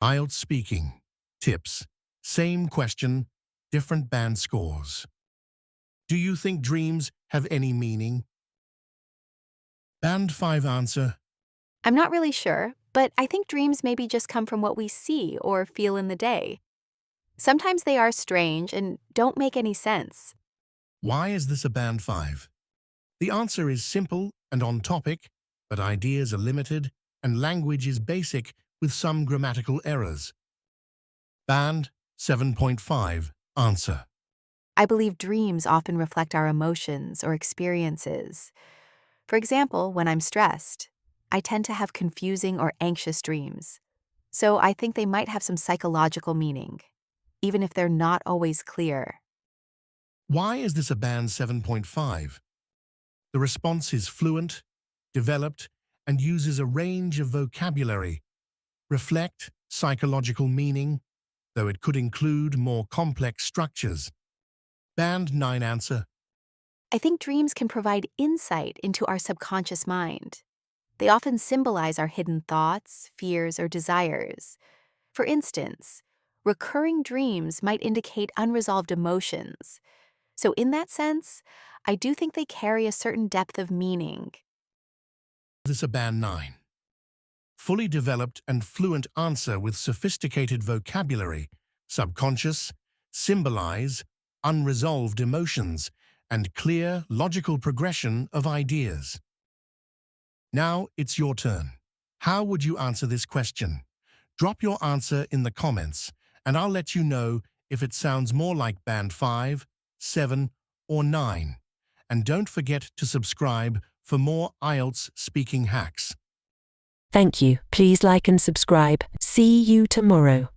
IELTS speaking. Tips. Same question, different band scores. Do you think dreams have any meaning? Band 5 answer. I'm not really sure, but I think dreams maybe just come from what we see or feel in the day. Sometimes they are strange and don't make any sense. Why is this a band 5? The answer is simple and on topic, but ideas are limited and language is basic with some grammatical errors. Band 7.5 answer. I believe dreams often reflect our emotions or experiences. For example, when I'm stressed, I tend to have confusing or anxious dreams. So I think they might have some psychological meaning, even if they're not always clear. Why is this a band 7.5? The response is fluent, developed, and uses a range of vocabulary. Reflect psychological meaning, though it could include more complex structures. Band 9 answer. I think dreams can provide insight into our subconscious mind. They often symbolize our hidden thoughts, fears, or desires. For instance, recurring dreams might indicate unresolved emotions. So in that sense, I do think they carry a certain depth of meaning. This is a band 9. Fully developed and fluent answer with sophisticated vocabulary, subconscious, symbolize, unresolved emotions, and clear, logical progression of ideas. Now it's your turn. How would you answer this question? Drop your answer in the comments, and I'll let you know if it sounds more like band 5, 7, or 9. And don't forget to subscribe for more IELTS speaking hacks. Thank you. Please like and subscribe. See you tomorrow.